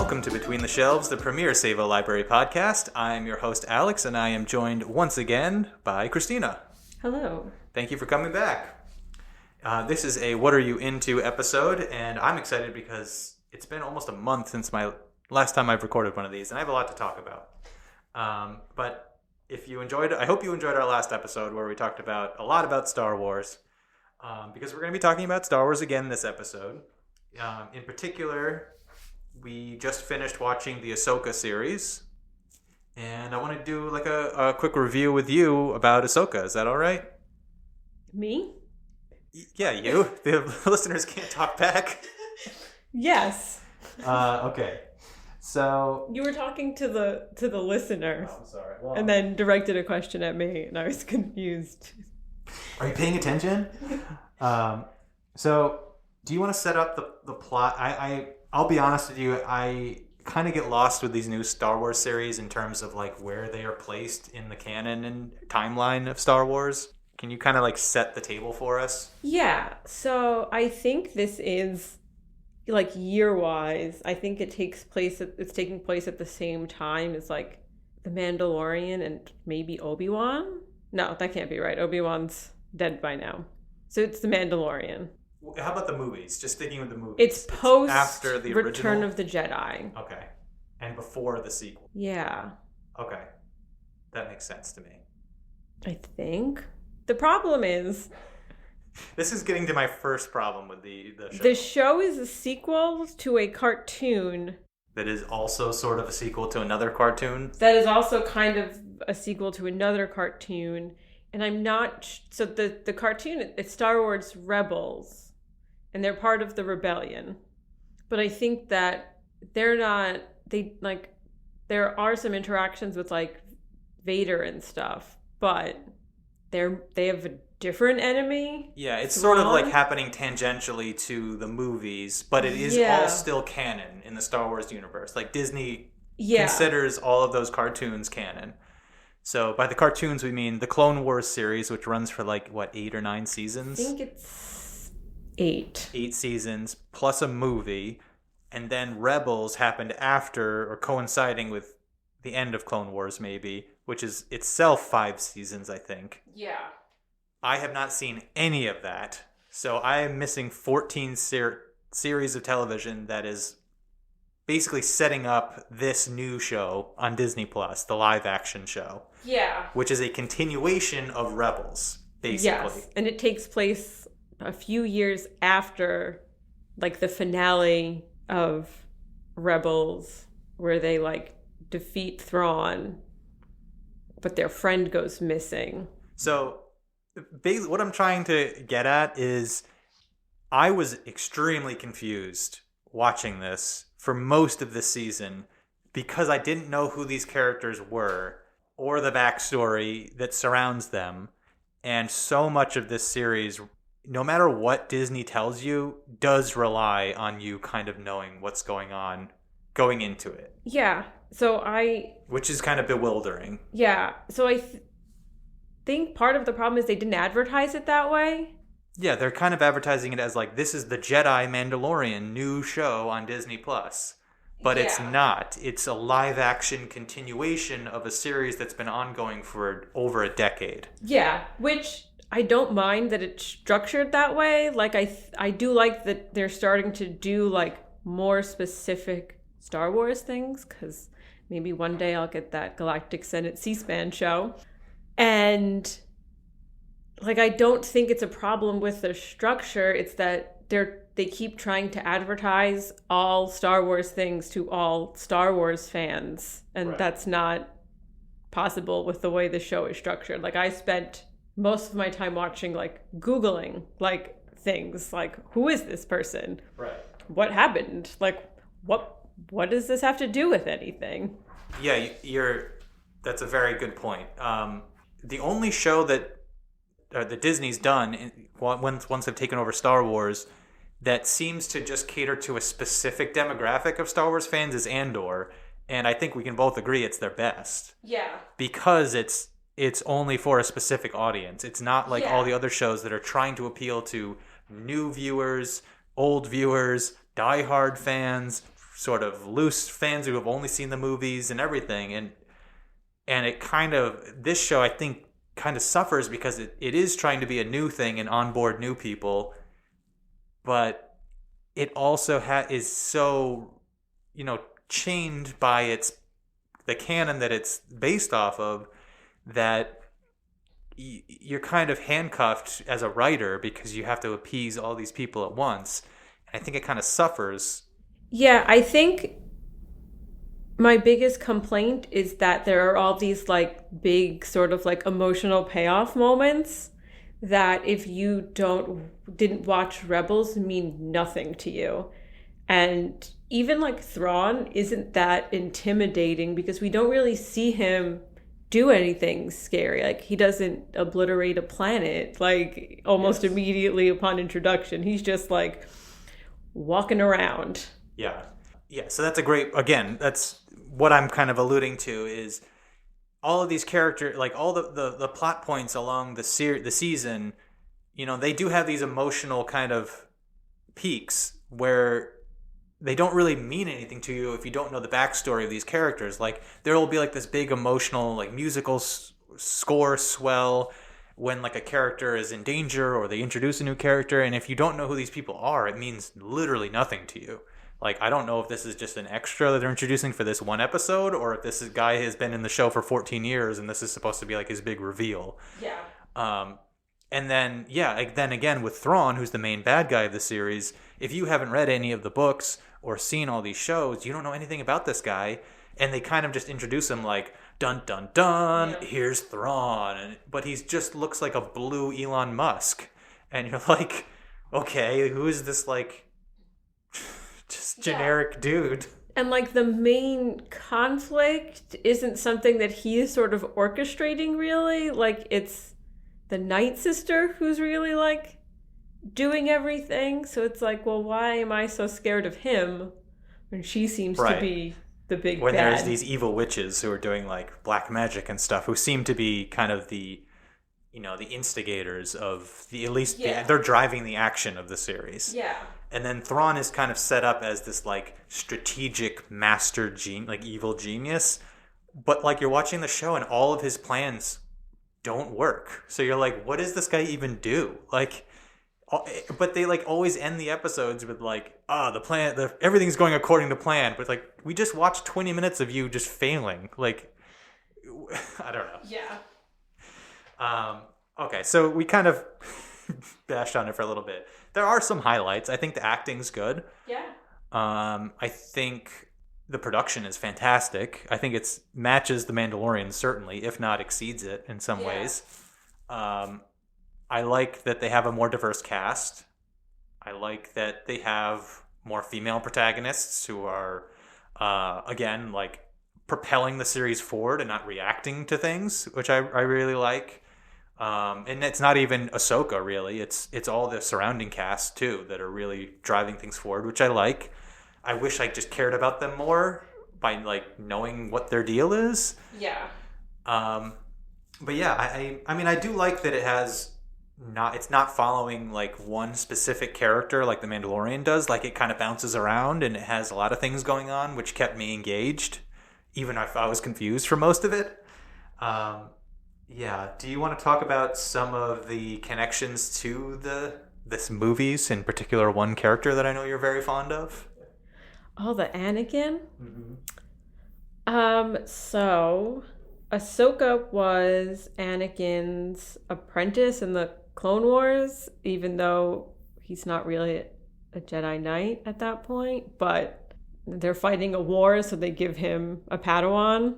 Welcome to Between the Shelves, the premier Savo Library podcast. I'm your host, Alex, and I am joined once again by Kristina. Hello. Thank you for coming back. This is a What Are You Into episode, and I'm excited because it's been almost a month since my last time I've recorded one of these, and I have a lot to talk about. But if you enjoyed, I hope you enjoyed our last episode where we talked about a lot about Star Wars, because we're going to be talking about Star Wars again this episode. In particular, we just finished watching the Ahsoka series, and I want to do like a quick review with you about Ahsoka. Is that all right? Me? Yeah, you. The listeners can't talk back. Yes. Okay. So you were talking to the listener. Oh, I'm sorry. Well, and then directed a question at me, and I was confused. Are you paying attention? So do you want to set up the plot? I'll be honest with you, I kind of get lost with these new Star Wars series in terms of like where they are placed in the canon and timeline of Star Wars. Can you kind of like set the table for us? Yeah. So I think this is like year-wise. I think it's taking place at the same time as like The Mandalorian and maybe Obi-Wan. No, that can't be right. Obi-Wan's dead by now. So it's The Mandalorian. How about the movies? Just sticking with the movies. It's post after the original? Return of the Jedi. Okay. And before the sequel. Yeah. Okay. That makes sense to me. I think. The problem is... This is getting to my first problem with the show. The show is a sequel to a cartoon. That is also sort of a sequel to another cartoon. That is also kind of a sequel to another cartoon. And I'm not... So the cartoon, it's Star Wars Rebels. And they're part of the rebellion. But I think that they're not... There are some interactions with, like, Vader and stuff. But they have a different enemy. Yeah, it's sort of like happening tangentially to the movies. But it is all still canon in the Star Wars universe. Like, Disney considers all of those cartoons canon. So by the cartoons, we mean the Clone Wars series, which runs for 8 or 9 seasons? I think it's 8. 8 seasons, plus a movie. And then Rebels happened after, or coinciding with the end of Clone Wars, maybe, which is itself 5 seasons, I think. Yeah. I have not seen any of that. So I am missing 14 series of television that is basically setting up this new show on Disney Plus, the live action show. Yeah. Which is a continuation of Rebels, basically. Yes, and it takes place a few years after, like, the finale of Rebels, where they, like, defeat Thrawn, but their friend goes missing. So, basically, what I'm trying to get at is I was extremely confused watching this for most of the season because I didn't know who these characters were or the backstory that surrounds them. And so much of this series, no matter what Disney tells you, does rely on you kind of knowing what's going on going into it. Yeah. Which is kind of bewildering. Yeah. So I think part of the problem is they didn't advertise it that way. Yeah, they're kind of advertising it as like, this is the Jedi Mandalorian new show on Disney Plus. But it's not. It's a live action continuation of a series that's been ongoing for over a decade. Yeah, which I don't mind that it's structured that way. Like, I do like that they're starting to do, like, more specific Star Wars things, because maybe one day I'll get that Galactic Senate C-SPAN show. And, like, I don't think it's a problem with the structure. It's that they keep trying to advertise all Star Wars things to all Star Wars fans. And That's not possible with the way the show is structured. Like, I spent most of my time watching, like, Googling, like, things. Like, who is this person? Right. What happened? Like, what does this have to do with anything? Yeah, that's a very good point. The only show that Disney's done once they've taken over Star Wars that seems to just cater to a specific demographic of Star Wars fans is Andor, and I think we can both agree it's their best. Yeah. Because it's only for a specific audience. It's not like all the other shows that are trying to appeal to new viewers, old viewers, diehard fans, sort of loose fans who have only seen the movies and everything, and it kind of, this show I think kind of suffers because it is trying to be a new thing and onboard new people, but it also is so, chained by the canon that it's based off of, that you're kind of handcuffed as a writer because you have to appease all these people at once. And I think it kind of suffers. Yeah, I think my biggest complaint is that there are all these like big sort of like emotional payoff moments that if you didn't watch Rebels mean nothing to you. And even like Thrawn isn't that intimidating because we don't really see him do anything scary. Like, he doesn't obliterate a planet like almost immediately upon introduction. He's just like walking around. Yeah. So that's that's what I'm kind of alluding to, is all of these characters, like all the plot points along the season, they do have these emotional kind of peaks where they don't really mean anything to you if you don't know the backstory of these characters. Like, there will be like this big emotional like musical score swell when like a character is in danger or they introduce a new character, and if you don't know who these people are, it means literally nothing to you. Like, I don't know if this is just an extra that they're introducing for this one episode, or if this guy has been in the show for 14 years and this is supposed to be like his big reveal. Yeah. And then, then again with Thrawn, who's the main bad guy of the series, if you haven't read any of the books or seen all these shows, you don't know anything about this guy. And they kind of just introduce him like, dun, dun, dun, here's Thrawn. But he just looks like a blue Elon Musk. And you're like, okay, who is this like just generic dude? And like the main conflict isn't something that he is sort of orchestrating really. Like, it's the Night Sister who's really like doing everything. So it's like, well, why am I so scared of him when she seems to be the big when bad? There's these evil witches who are doing like black magic and stuff, who seem to be kind of the the instigators of they're driving the action of the series. Yeah. And then Thrawn is kind of set up as this like strategic master evil genius, but like you're watching the show and all of his plans don't work. So you're like, what does this guy even do? Like, but they like always end the episodes with like, everything's going according to plan. But like, we just watched 20 minutes of you just failing. Like, I don't know. Yeah. Okay, so we kind of bashed on it for a little bit. There are some highlights. I think the acting's good. Yeah. I think the production is fantastic. I think it matches The Mandalorian, certainly, if not exceeds it in some ways. I like that they have a more diverse cast. I like that they have more female protagonists who are, again, like propelling the series forward and not reacting to things, which I really like. And it's not even Ahsoka, really. It's all the surrounding cast, too, that are really driving things forward, which I like. I wish I just cared about them more by, like, knowing what their deal is. Yeah. But yeah, I mean, I do like that it's not following, like, one specific character like The Mandalorian does. Like, it kind of bounces around, and it has a lot of things going on, which kept me engaged, even if I was confused for most of it. Yeah. Do you want to talk about some of the connections to this movies, in particular one character that I know you're very fond of? Oh, the Anakin? Mm-hmm. So Ahsoka was Anakin's apprentice in the Clone Wars, even though he's not really a Jedi Knight at that point, but they're fighting a war, so they give him a Padawan,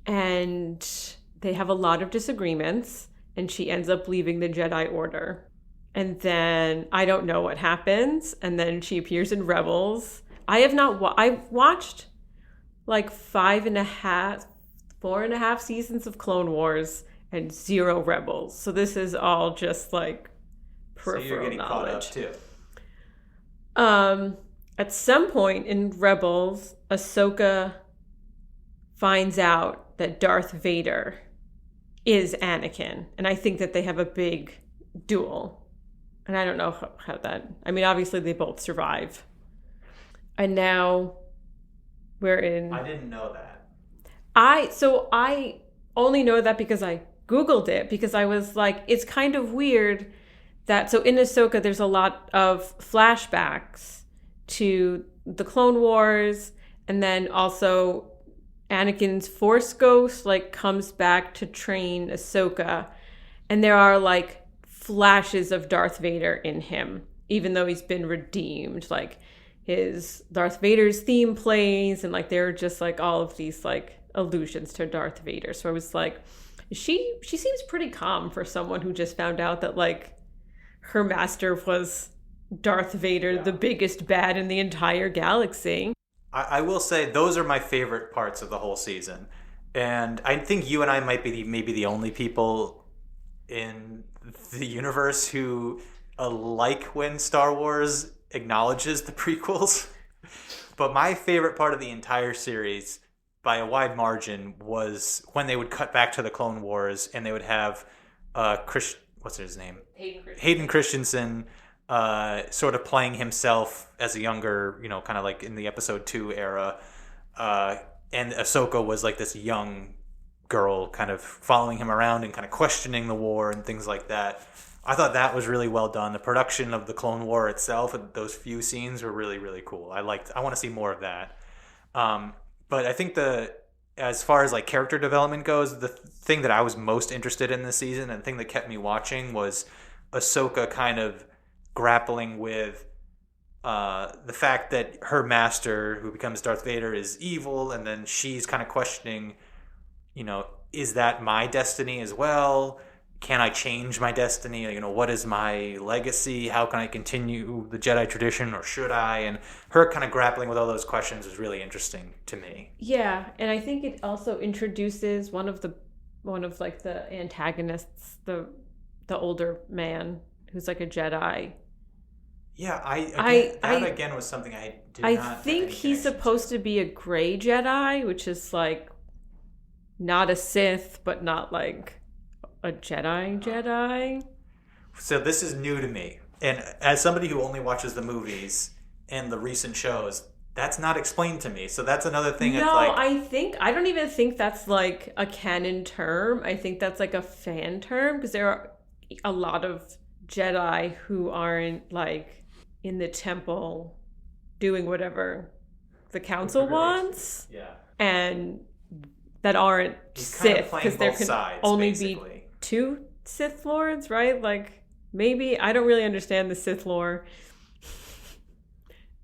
and they have a lot of disagreements, and she ends up leaving the Jedi Order. And then I don't know what happens, and then she appears in Rebels. I've watched like 4.5 seasons of Clone Wars and 0 Rebels. So this is all just like peripheral knowledge. So you're getting caught up too. At some point in Rebels, Ahsoka finds out that Darth Vader is Anakin. And I think that they have a big duel. And I don't know how that... I mean, obviously they both survive. And now wherein I didn't know that. I only know that because I Googled it, because I was like, it's kind of weird that, so in Ahsoka, there's a lot of flashbacks to the Clone Wars, and then also Anakin's Force Ghost, like, comes back to train Ahsoka, and there are, like, flashes of Darth Vader in him, even though he's been redeemed. Like, his Darth Vader's theme plays, and, like, there are just, like, all of these, like, allusions to Darth Vader. So I was like, she seems pretty calm for someone who just found out that, like, her master was Darth Vader, the biggest bad in the entire galaxy. I will say those are my favorite parts of the whole season. And I think you and I might be maybe the only people in the universe who like when Star Wars acknowledges the prequels. But my favorite part of the entire series, by a wide margin, was when they would cut back to the Clone Wars and they would have what's his name? Hayden Christensen sort of playing himself as a younger, kind of like in the episode 2 era. And Ahsoka was like this young girl kind of following him around and kind of questioning the war and things like that. I thought that was really well done. The production of the Clone War itself, and those few scenes were really, really cool. I want to see more of that. But I think as far as like character development goes, the thing that I was most interested in this season and the thing that kept me watching was Ahsoka kind of grappling with the fact that her master, who becomes Darth Vader, is evil, and then she's kind of questioning, is that my destiny as well? Can I change my destiny? What is my legacy? How can I continue the Jedi tradition, or should I? And her kind of grappling with all those questions was really interesting to me. Yeah, and I think it also introduces one of the antagonists, the older man who's like a Jedi. Yeah, that was something I did not. I think he's supposed to be a gray Jedi, which is like not a Sith, but not like a Jedi. So this is new to me. And as somebody who only watches the movies and the recent shows, that's not explained to me. So that's another thing. No, I don't even think that's like a canon term. I think that's like a fan term, because there are a lot of Jedi who aren't like in the temple doing whatever the council wants. Yeah. And that aren't Sith, because there can only basically be 2 Sith Lords, right? Like, maybe, I don't really understand the Sith lore.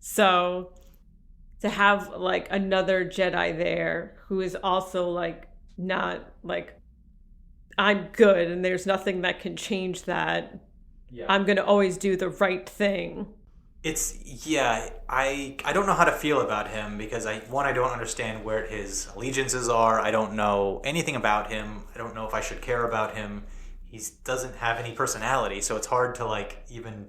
So to have like another Jedi there who is also like not like, I'm good and there's nothing that can change that. Yeah. I'm going to always do the right thing. I don't know how to feel about him, because I don't understand where his allegiances are. I don't know anything about him. I don't know if I should care about him. He doesn't have any personality, so it's hard to like even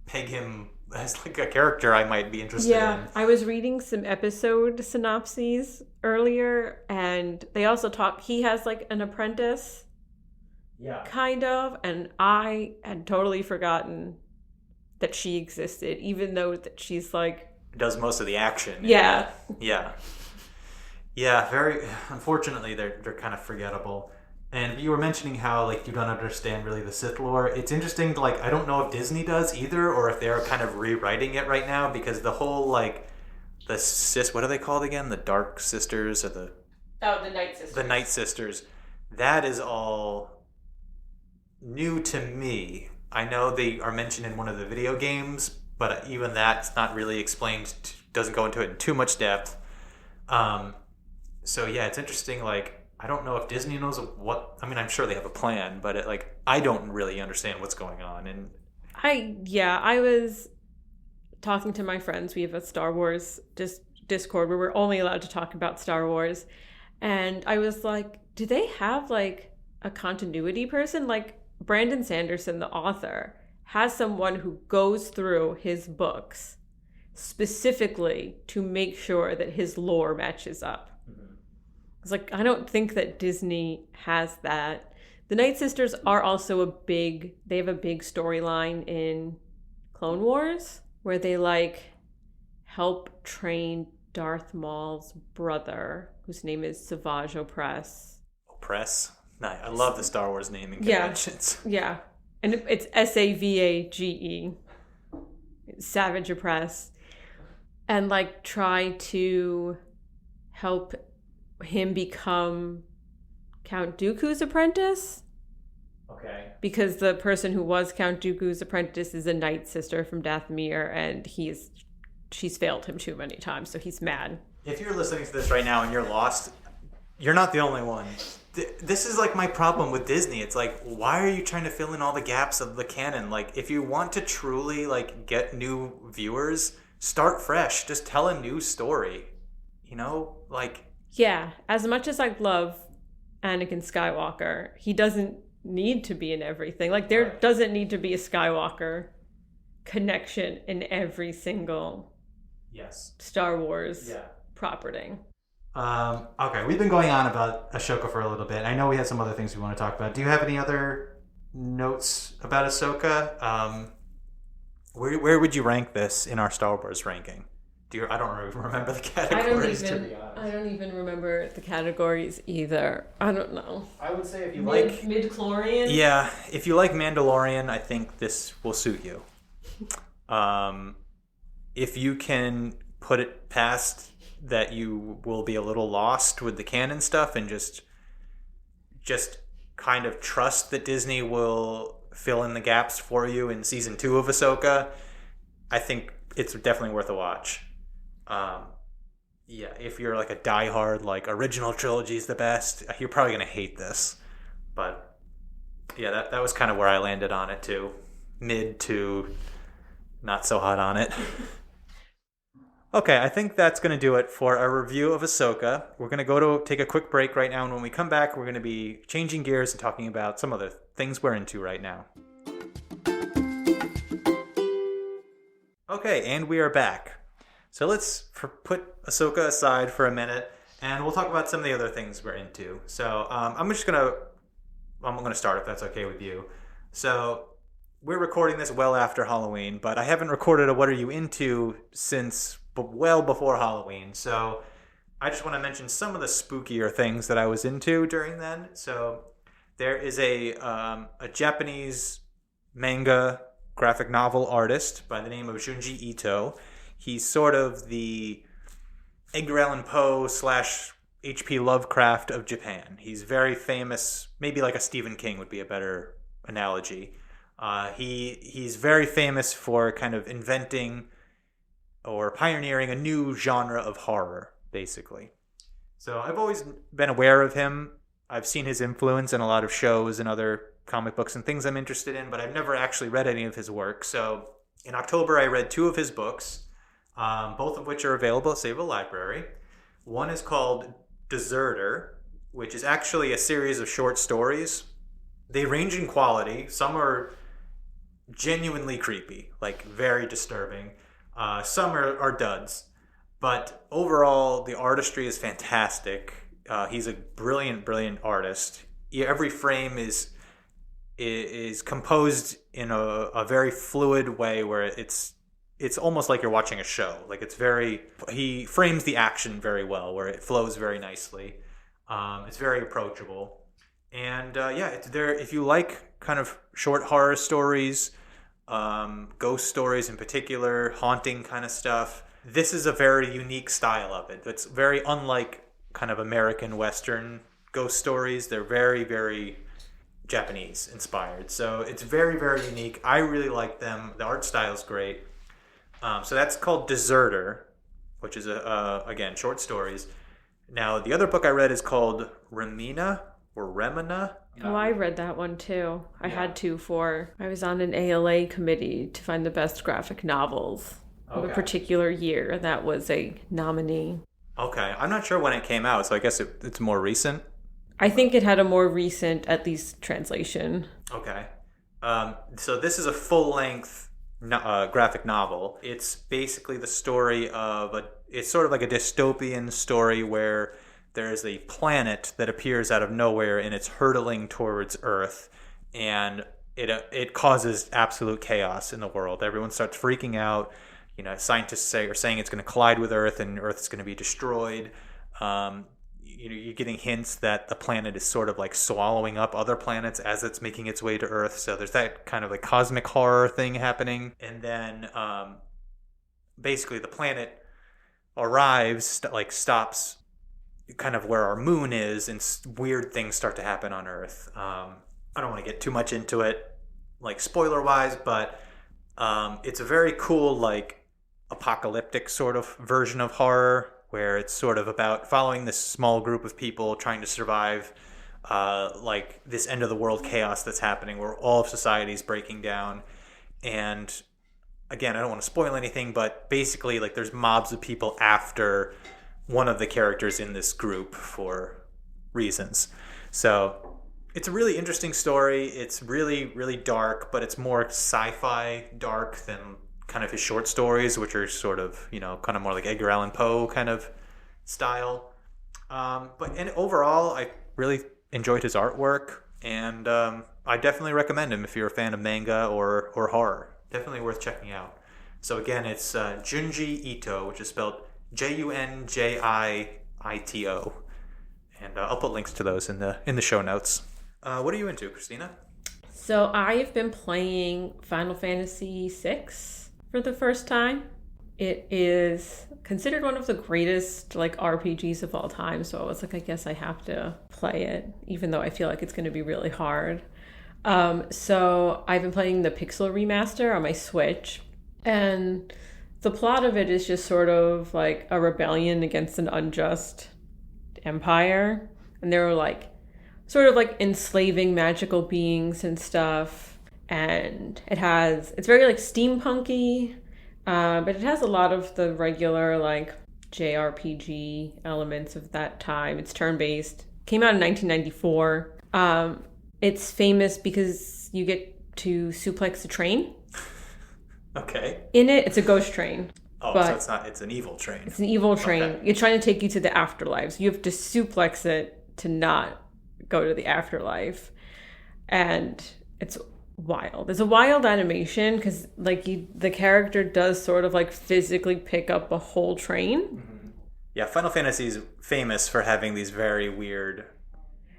peg him as like a character I might be interested in. Yeah, I was reading some episode synopses earlier, and they also he has like an apprentice. Yeah. Kind of, and I had totally forgotten that she existed, even though that she's like does most of the action. Yeah. Very unfortunately they're kind of forgettable. And you were mentioning how like you don't understand really the Sith lore. It's interesting, like I don't know if Disney does either, or if they're kind of rewriting it right now, because the whole like the sis, what are they called again? The Dark Sisters, or the Night Sisters. The Night Sisters. That is all new to me. I know they are mentioned in one of the video games, but even that's not really explained, doesn't go into it in too much depth. So yeah, it's interesting. Like, I don't know if Disney knows I'm sure they have a plan, but I don't really understand what's going on. And I was talking to my friends. We have a Star Wars Discord where we're only allowed to talk about Star Wars. And I was like, do they have like a continuity person? Like, Brandon Sanderson, the author, has someone who goes through his books specifically to make sure that his lore matches up. Mm-hmm. It's like, I don't think that Disney has that. The Night Sisters are also they have a big storyline in Clone Wars where they like help train Darth Maul's brother, whose name is Savage Opress. Opress? Nice. I love the Star Wars naming conventions. Yeah. And it's Savage. Savage Opress. And like try to help him become Count Dooku's apprentice. Okay. Because the person who was Count Dooku's apprentice is a Night Sister from Dathomir, and she's failed him too many times, so he's mad. If you're listening to this right now and you're lost, you're not the only one. This is like my problem with Disney. It's like, why are you trying to fill in all the gaps of the canon? Like, if you want to truly like get new viewers, start fresh. Just tell a new story. You know, like. Yeah, as much as I love Anakin Skywalker, he doesn't need to be in everything. Like, there doesn't need to be a Skywalker connection in every single Star Wars property. Okay, we've been going on about Ahsoka for a little bit. I know we had some other things we want to talk about. Do you have any other notes about Ahsoka? Where would you rank this in our Star Wars ranking? I don't remember the categories. I don't even remember the categories either. I don't know. I would say if you like mid-chlorian. Yeah, if you like Mandalorian, I think this will suit you. If you can put it past that, you will be a little lost with the canon stuff and just kind of trust that Disney will fill in the gaps for you in season 2 of Ahsoka, I think it's definitely worth a watch. If you're like a diehard, like original trilogy is the best, you're probably gonna hate this. But yeah, that was kind of where I landed on it too. Mid to not so hot on it. Okay, I think that's going to do it for our review of Ahsoka. We're going to take a quick break right now, and when we come back, we're going to be changing gears and talking about some other things we're into right now. Okay, and we are back. So let's put Ahsoka aside for a minute, and we'll talk about some of the other things we're into. So I'm going to start, if that's okay with you. So we're recording this well after Halloween, but I haven't recorded a What Are You Into since well before Halloween. So I just want to mention some of the spookier things that I was into during then. So there is a Japanese manga graphic novel artist by the name of Junji Ito. He's sort of the Edgar Allan Poe / H.P. Lovecraft of Japan. He's very famous. Maybe like a Stephen King would be a better analogy. He's very famous for kind of inventing or pioneering a new genre of horror, basically. So I've always been aware of him. I've seen his influence in a lot of shows and other comic books and things I'm interested in, but I've never actually read any of his work. So in October, I read 2 of his books, both of which are available at Save a Library. One is called Deserter, which is actually a series of short stories. They range in quality. Some are genuinely creepy, like very disturbing. Some are duds, but overall the artistry is fantastic. He's a brilliant artist. Every frame is composed in a very fluid way where it's almost like you're watching a show. Like he frames the action very well, where it flows very nicely. It's very approachable. And it's there if you like kind of short horror stories, ghost stories in particular, haunting kind of stuff. This is a very unique style of it. It's very unlike kind of American Western ghost stories. They're very, very Japanese inspired. So it's very, very unique. I really like them. The art style is great. So that's called Deserter, which is again, short stories. Now, the other book I read is called Remina. Oh, I read that one too. I had to I was on an ALA committee to find the best graphic novels of a particular year. That was a nominee. Okay. I'm not sure when it came out, so I guess it's more recent. I think it had a more recent, at least, translation. Okay. So this is a full-length graphic novel. It's basically the story of it's sort of like a dystopian story where there is a planet that appears out of nowhere and it's hurtling towards Earth, and it causes absolute chaos in the world. Everyone starts freaking out. scientists are saying it's going to collide with Earth and Earth is going to be destroyed. You're getting hints that the planet is sort of like swallowing up other planets as it's making its way to Earth. So there's that kind of like cosmic horror thing happening. And then basically the planet arrives, stops kind of where our moon is, and weird things start to happen on Earth. I don't want to get too much into it, like spoiler wise, but it's a very cool, like apocalyptic sort of version of horror, where it's sort of about following this small group of people trying to survive like this end of the world chaos that's happening where all of society is breaking down. And again, I don't want to spoil anything, but basically like there's mobs of people after one of the characters in this group for reasons. So it's a really interesting story. It's really, really dark, but it's more sci-fi dark than kind of his short stories, which are sort of, kind of more like Edgar Allan Poe kind of style. And overall, I really enjoyed his artwork, and I definitely recommend him if you're a fan of manga or horror. Definitely worth checking out. So again, it's Junji Ito, which is spelled Junjiito, and I'll put links to those in the show notes. What are you into, Kristina? So I've been playing Final Fantasy VI for the first time. It is considered one of the greatest RPGs of all time, so I was like, I guess I have to play it, even though I feel like it's going to be really hard. So I've been playing the Pixel remaster on my Switch, and the plot of it is just sort of like a rebellion against an unjust empire, and they're sort of enslaving magical beings and stuff. And it's very steampunky, but it has a lot of the regular JRPG elements of that time. It's turn-based. Came out in 1994. It's famous because you get to suplex a train. Okay. In it, it's a ghost train. Oh, so it's an evil train. It's an evil train. Okay. It's trying to take you to the afterlife. So you have to suplex it to not go to the afterlife. And it's wild. It's a wild animation because the character does sort of physically pick up a whole train. Mm-hmm. Yeah, Final Fantasy is famous for having these very weird...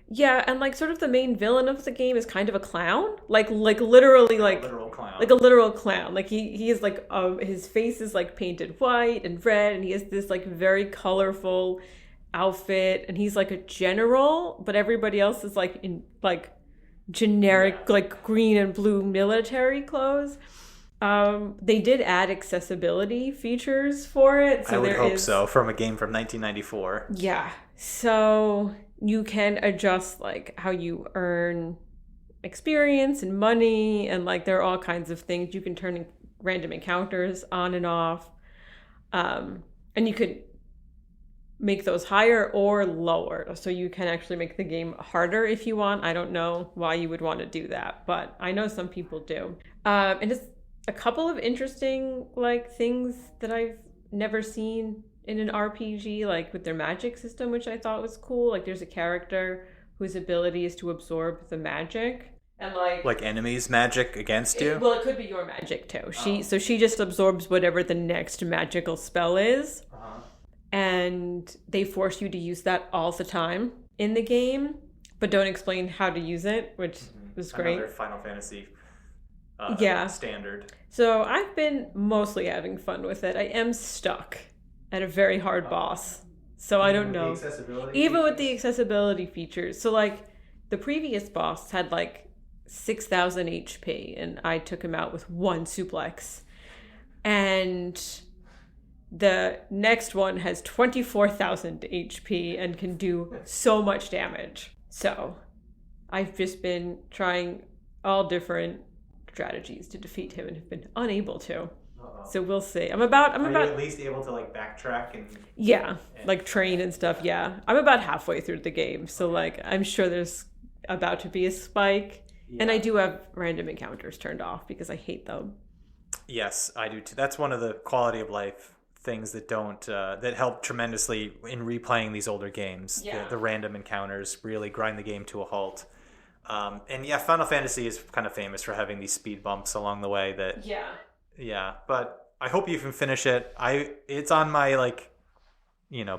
Yeah, and sort of the main villain of the game is kind of a clown. Literally a literal clown. Like a literal clown. He is his face is painted white and red, and he has this very colorful outfit, and he's a general, but everybody else is in generic green and blue military clothes. They did add accessibility features for it. So I would hope so, from a game from 1994. Yeah. So you can adjust how you earn experience and money, and there are all kinds of things. You can turn random encounters on and off. And you could make those higher or lower. So you can actually make the game harder if you want. I don't know why you would want to do that, but I know some people do. And it's a couple of interesting things that I've never seen in an RPG, with their magic system, which I thought was cool. There's a character whose ability is to absorb the magic. And enemies' magic against you? Well, it could be your magic too. So she just absorbs whatever the next magical spell is. Uh-huh. And they force you to use that all the time in the game, but don't explain how to use it, which was great. Another Final Fantasy standard. So I've been mostly having fun with it. I am stuck at a very hard boss. So I don't know. Even with the accessibility features. So the previous boss had 6,000 HP, and I took him out with one suplex. And the next one has 24,000 HP and can do so much damage. So I've just been trying all different strategies to defeat him and have been unable to. Uh-oh. So we'll see. Are you at least able to backtrack and... Yeah, train and stuff, yeah. I'm about halfway through the game, so I'm sure there's about to be a spike. Yeah. And I do have random encounters turned off because I hate them. Yes, I do too. That's one of the quality of life things that that help tremendously in replaying these older games. Yeah. The random encounters really grind the game to a halt. And Final Fantasy is kind of famous for having these speed bumps along the way that... Yeah. Yeah, but I hope you can finish it. It's on my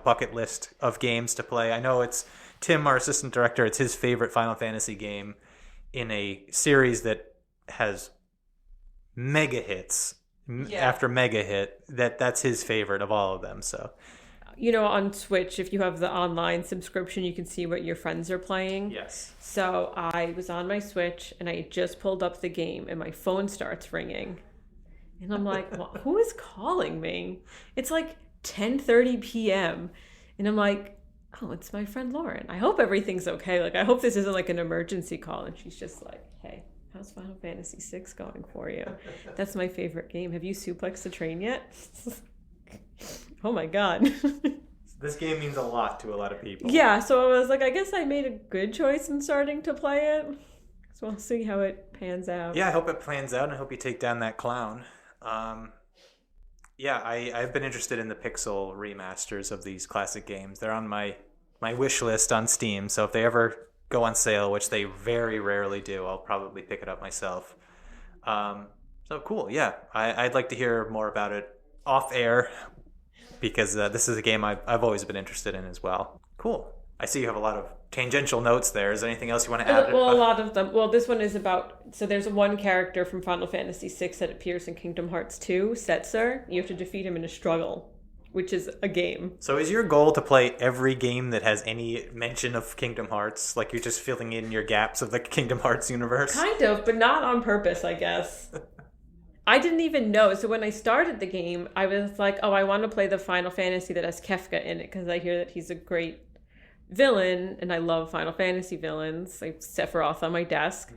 bucket list of games to play. I know it's Tim, our assistant director. It's his favorite Final Fantasy game in a series that has mega hits after mega hit. That's his favorite of all of them. So, on Switch, if you have the online subscription, you can see what your friends are playing. Yes. So I was on my Switch and I just pulled up the game and my phone starts ringing. And I'm like, well, who is calling me? It's like 10:30 p.m. And I'm like, oh, it's my friend Lauren. I hope everything's okay. Like, I hope this isn't like an emergency call. And she's just like, hey, how's Final Fantasy VI going for you? That's my favorite game. Have you suplexed the train yet? Oh my God. This game means a lot to a lot of people. Yeah, so I was like, I guess I made a good choice in starting to play it. So we'll see how it pans out. Yeah, I hope it plans out and I hope you take down that clown. I've been interested in the pixel remasters of these classic games. They're on my wish list on Steam, so if they ever go on sale, which they very rarely do, I'll probably pick it up myself. So cool, yeah. I'd like to hear more about it off air because this is a game I've always been interested in as well. Cool. I see you have a lot of tangential notes there. Is there anything else you want to add? Well, a lot of them. Well, this one is about... So there's one character from Final Fantasy VI that appears in Kingdom Hearts 2, Setzer. You have to defeat him in a struggle, which is a game. So is your goal to play every game that has any mention of Kingdom Hearts? Like you're just filling in your gaps of the Kingdom Hearts universe? Kind of, but not on purpose, I guess. I didn't even know. So when I started the game, I was like, oh, I want to play the Final Fantasy that has Kefka in it because I hear that he's a great villain and I love Final Fantasy villains. I have Sephiroth on my desk.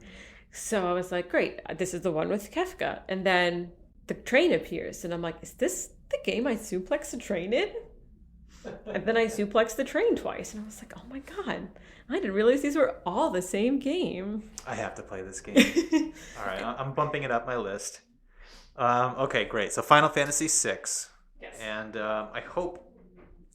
So I was like, great, this is the one with Kefka. And then the train appears and I'm like, is this the game I suplexed the train in? And then I suplexed the train twice and I was like, oh my God, I didn't realize these were all the same game. I have to play this game. All right, I'm bumping it up my list. Okay, great. So Final Fantasy VI. Yes. And I hope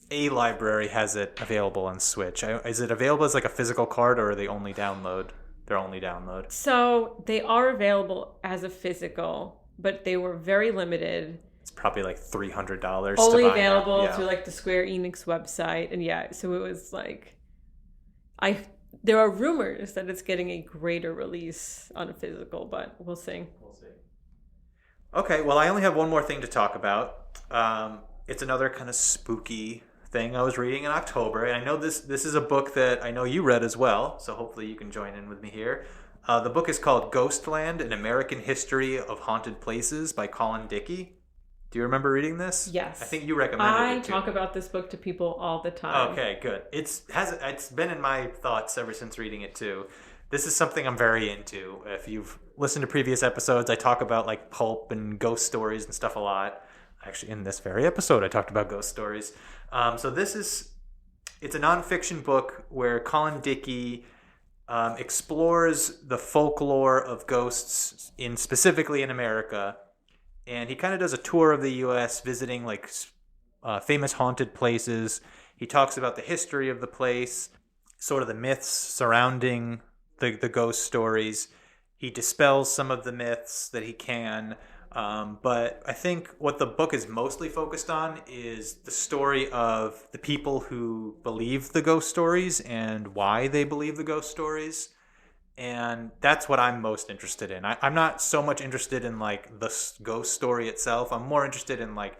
a library has it available on Switch. Is it available as like a physical card or are they only download? They're only download. So they are available as a physical, but they were very limited. It's probably like $300 only to buy available now. Yeah. through like the Square Enix website. And yeah, so it was like... There are rumors that it's getting a greater release on a physical, but we'll see. Okay, well, I only have one more thing to talk about. It's another kind of spooky thing I was reading in October, and I know this is a book that I know you read as well, so hopefully you can join in with me here. The book is called Ghostland, An American History of Haunted Places by Colin Dickey. Do you remember reading this? Yes. I think you recommended it too. I talk about this book to people all the time. Okay, good. It's been in my thoughts ever since reading it too. This is something I'm very into. If you've listened to previous episodes, I talk about like pulp and ghost stories and stuff a lot. Actually, in this very episode, I talked about ghost stories. So it's a nonfiction book where Colin Dickey explores the folklore of ghosts specifically in America. And he kind of does a tour of the U.S., visiting like famous haunted places. He talks about the history of the place, sort of the myths surrounding the ghost stories. He dispels some of the myths that he can. But I think what the book is mostly focused on is the story of the people who believe the ghost stories and why they believe the ghost stories. And that's what I'm most interested in. I'm not so much interested in like the ghost story itself. I'm more interested in like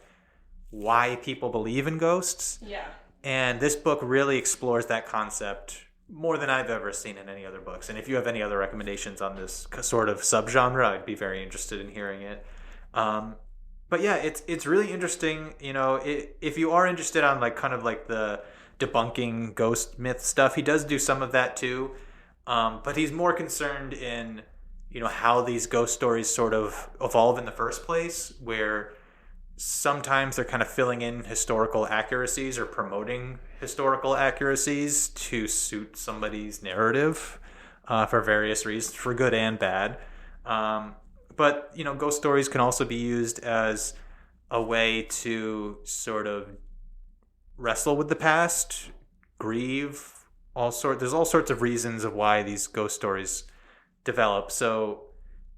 why people believe in ghosts. Yeah. And this book really explores that concept more than I've ever seen in any other books. And if you have any other recommendations on this sort of subgenre, I'd be very interested in hearing it. But yeah, it's really interesting. You know, if you are interested on like kind of like the debunking ghost myth stuff, he does do some of that too. But he's more concerned in, you know, how these ghost stories sort of evolve in the first place, where sometimes they're kind of filling in historical accuracies or promoting historical accuracies to suit somebody's narrative for various reasons, for good and bad. But, you know, ghost stories can also be used as a way to sort of wrestle with the past, grieve, there's all sorts of reasons of why these ghost stories develop. So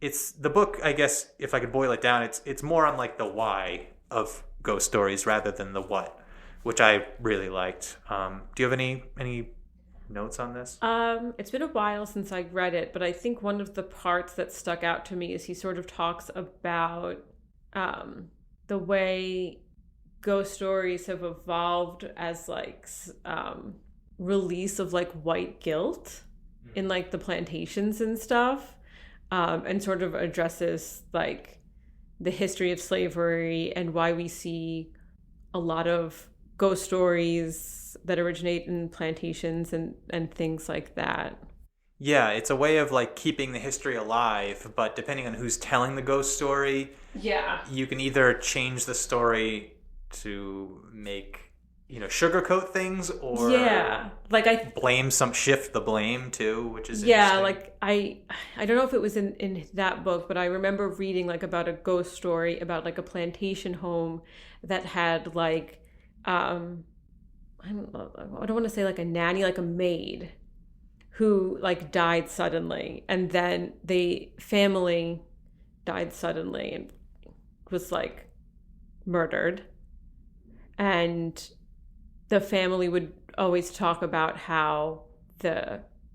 it's the book, I guess, if I could boil it down, it's more on like the why of ghost stories rather than the what, which I really liked. Do you have any notes on this? It's been a while since I read it, but I think one of the parts that stuck out to me is he sort of talks about the way ghost stories have evolved as like release of like white guilt in like the plantations and stuff, and sort of addresses like the history of slavery and why we see a lot of ghost stories that originate in plantations and things like that. Yeah, it's a way of like keeping the history alive, but depending on who's telling the ghost story, Yeah. you can either change the story to make, sugarcoat things, or like shift the blame too, which is yeah, interesting. like I don't know if it was in that book, but I remember reading like about a ghost story about like a plantation home that had like I don't want to say like a nanny, like a maid who like died suddenly, and then the family died suddenly and was like murdered, and the family would always talk about how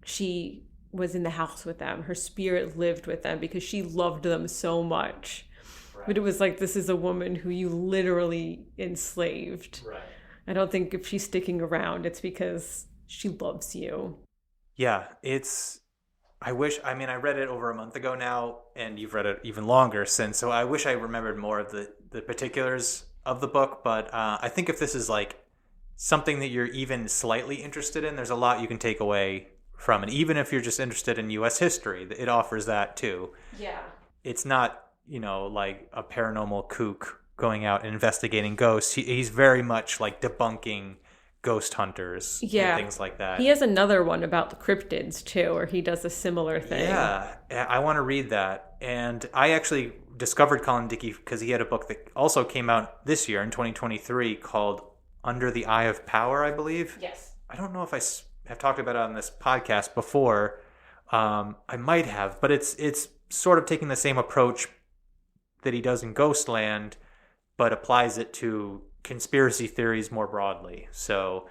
she was in the house with them, her spirit lived with them because she loved them so much. Right. But it was like, this is a woman who you literally enslaved. Right. I don't think if she's sticking around, it's because she loves you. Yeah, I read it over a month ago now, and you've read it even longer since, so I wish I remembered more of the particulars of the book, but I think if this is like something that you're even slightly interested in, there's a lot you can take away from it. Even if you're just interested in U.S. history, it offers that too. Yeah. It's not, like a paranormal kook going out and investigating ghosts. He's very much like debunking ghost hunters and things like that. He has another one about the cryptids too, or he does a similar thing. Yeah, I want to read that. And I actually discovered Colin Dickey because he had a book that also came out this year in 2023 called Under the Eye of Power, I believe. Yes. I don't know if I have talked about it on this podcast before. I might have, but it's sort of taking the same approach that he does in Ghostland, but applies it to conspiracy theories more broadly. So,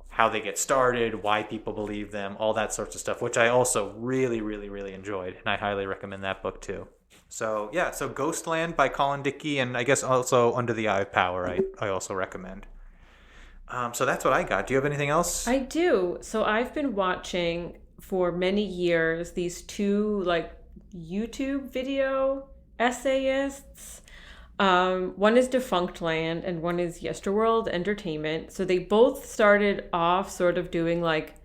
how they get started, why people believe them, all that sorts of stuff, which I also really, really, really enjoyed. And I highly recommend that book too. So, yeah, so Ghostland by Colin Dickey, and I guess also Under the Eye of Power, I also recommend. So that's what I got. Do you have anything else? I do. So I've been watching for many years these two like YouTube video essayists. One is Defunctland and one is Yesterworld Entertainment. So they both started off sort of doing like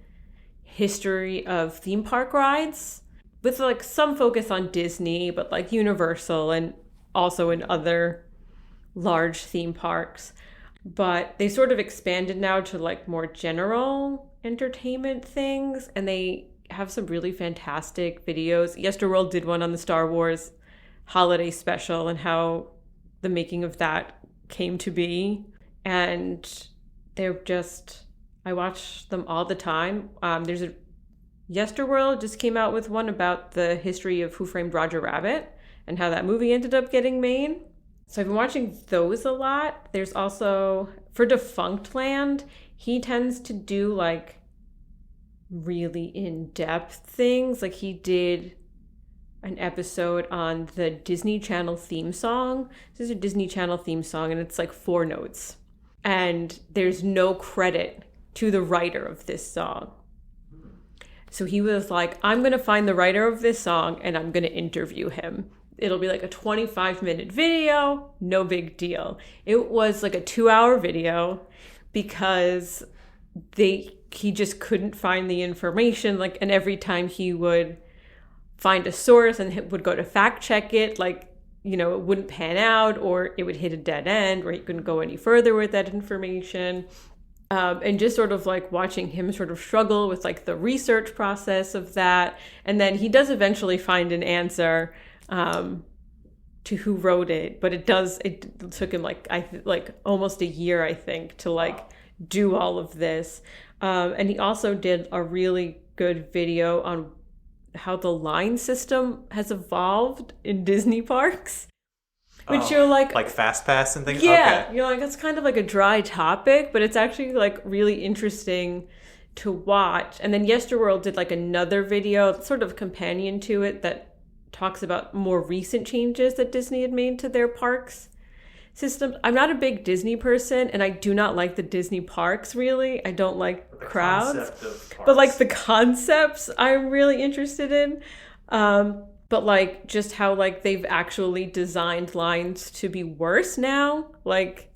history of theme park rides with like some focus on Disney, but like Universal and also in other large theme parks. But they sort of expanded now to like more general entertainment things, and they have some really fantastic videos. Yesterworld did one on the Star Wars holiday special and how the making of that came to be. And they're just, I watch them all the time. There's a Yesterworld just came out with one about the history of Who Framed Roger Rabbit and how that movie ended up getting made. So I've been watching those a lot. There's also, for Defunctland, he tends to do like really in-depth things. Like he did an episode on the Disney Channel theme song. This is a Disney Channel theme song, and it's like 4 notes. And there's no credit to the writer of this song. So he was like, I'm going to find the writer of this song, and I'm going to interview him. It'll be like a 25-minute video, no big deal. It was like a 2-hour video because he just couldn't find the information. Like, and every time he would find a source and would go to fact check it, like, it wouldn't pan out, or it would hit a dead end, or he couldn't go any further with that information. And just sort of like watching him sort of struggle with like the research process of that. And then he does eventually find an answer to who wrote it, but it took him like almost a year, I think, to like do all of this. And he also did a really good video on how the line system has evolved in Disney parks. Which you're like Fast Pass and things? Yeah. Okay. You're like, it's kind of like a dry topic, but it's actually like really interesting to watch. And then Yesterworld did like another video, sort of companion to it, that talks about more recent changes that Disney had made to their parks system. I'm not a big Disney person, and I do not like the Disney parks, really. I don't like crowds. But like the concepts I'm really interested in. But like just how like they've actually designed lines to be worse now. Like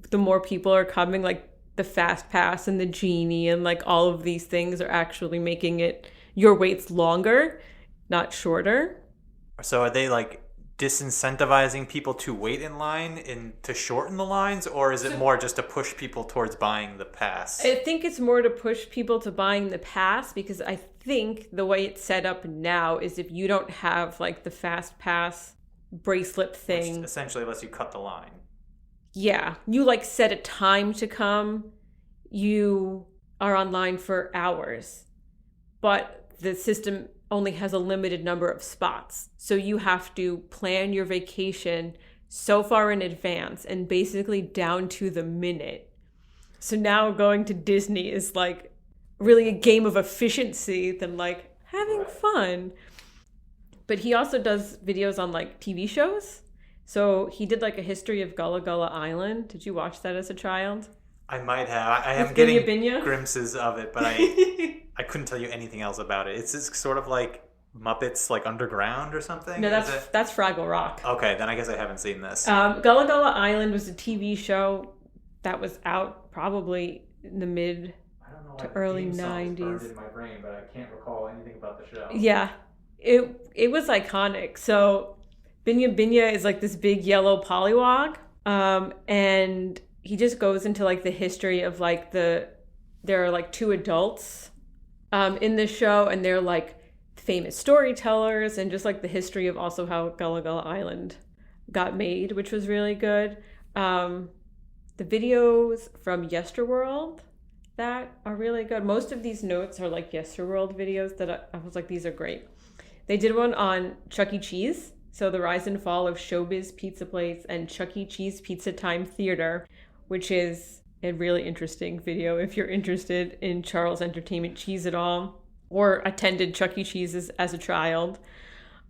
the more people are coming, like the Fast Pass and the Genie and like all of these things are actually making it your waits longer, not shorter. So are they like disincentivizing people to wait in line and to shorten the lines, or is it more just to push people towards buying the pass? I think it's more to push people to buying the pass, because I think the way it's set up now is if you don't have like the Fast Pass bracelet thing, which essentially lets you cut the line. Yeah, you like set a time to come, you are online for hours, but the system only has a limited number of spots. So you have to plan your vacation so far in advance and basically down to the minute. So now going to Disney is like really a game of efficiency than like having fun. But he also does videos on like TV shows. So he did like a history of Gullah Gullah Island. Did you watch that as a child? I might have. I am With getting Binya? glimpses of it, but I couldn't tell you anything else about it. It's just sort of like Muppets, like underground or something. No, that's Fraggle Rock. Okay, then I guess I haven't seen this. Gullah Gullah Island was a TV show that was out probably in the mid to early 90s. In my brain, but I can't recall anything about the show. Yeah, it was iconic. So Binya Binya is like this big yellow pollywog, and he just goes into like the history of like there are like two adults in the show, and they're like famous storytellers, and just like the history of also how Gullah Gullah Island got made, which was really good. The videos from Yesterworld that are really good. Most of these notes are like Yesterworld videos that I was like, these are great. They did one on Chuck E. Cheese. So the rise and fall of Showbiz Pizza Place and Chuck E. Cheese Pizza Time Theater, which is a really interesting video if you're interested in Charles Entertainment Cheese at all, or attended Chuck E. Cheese's as a child.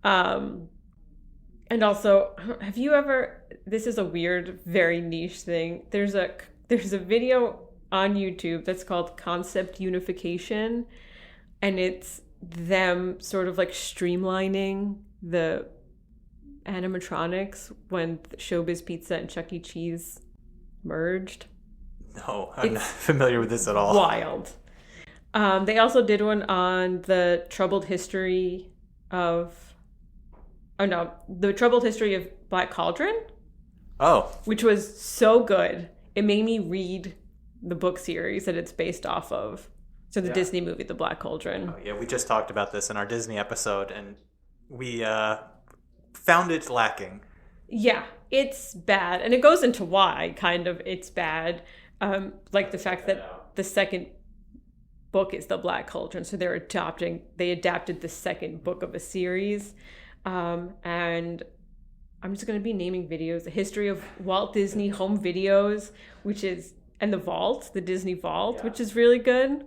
And also, have you ever, this is a weird, very niche thing. There's a video on YouTube that's called Concept Unification, and it's them sort of like streamlining the animatronics when Showbiz Pizza and Chuck E. Cheese merged. No, I'm not familiar with this at all. Wild. They also did one on the troubled history of Black Cauldron. Oh. Which was so good. It made me read the book series that it's based off of. So the Disney movie, The Black Cauldron. Oh, yeah, we just talked about this in our Disney episode, and we found it lacking. Yeah, it's bad. And it goes into why, kind of, it's bad. Like the fact that the second book is The Black Cauldron. So they adapted the second book of a series. And I'm just going to be naming videos. The history of Walt Disney Home Videos, and the Vault, the Disney Vault, which is really good.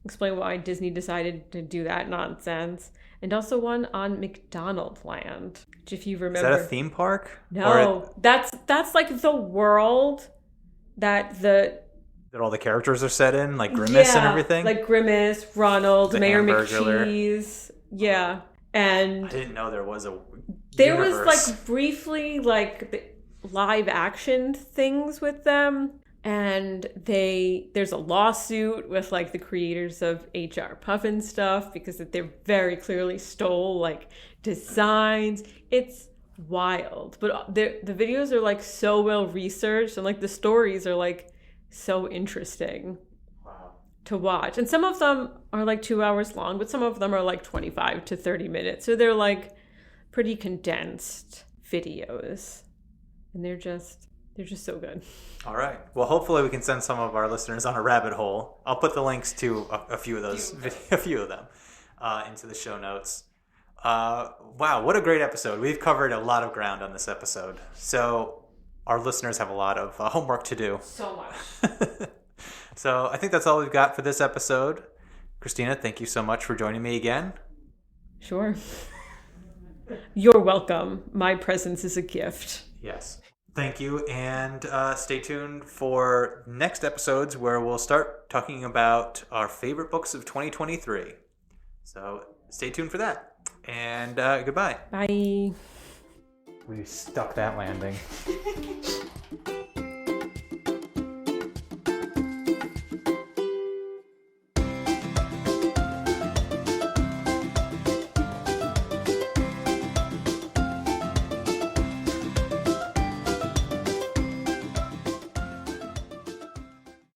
Explain why Disney decided to do that nonsense. And also one on McDonaldland, which if you remember. Is that a theme park? No, that's like the world that all the characters are set in, like Grimace and everything? Like Grimace, Ronald, the Mayor Hamburglar. McCheese. Yeah. And I didn't know there was a there universe. was like briefly like the live action things with them. And there's a lawsuit with like the creators of HR Puffin stuff because they very clearly stole like designs. It's wild, but the videos are like so well researched, and like the stories are like so interesting to watch. And some of them are like 2 hours long, but some of them are like 25 to 30 minutes. So they're like pretty condensed videos, and they're just so good. All right. Well, hopefully we can send some of our listeners on a rabbit hole. I'll put the links to a few of those, a few of them. into the show notes. Wow, what a great episode. We've covered a lot of ground on this episode. So our listeners have a lot of homework to do. So much. So I think that's all we've got for this episode. Kristina, thank you so much for joining me again. Sure. You're welcome. My presence is a gift. Yes. Thank you, and stay tuned for next episodes where we'll start talking about our favorite books of 2023. So stay tuned for that, and goodbye. Bye. We stuck that landing.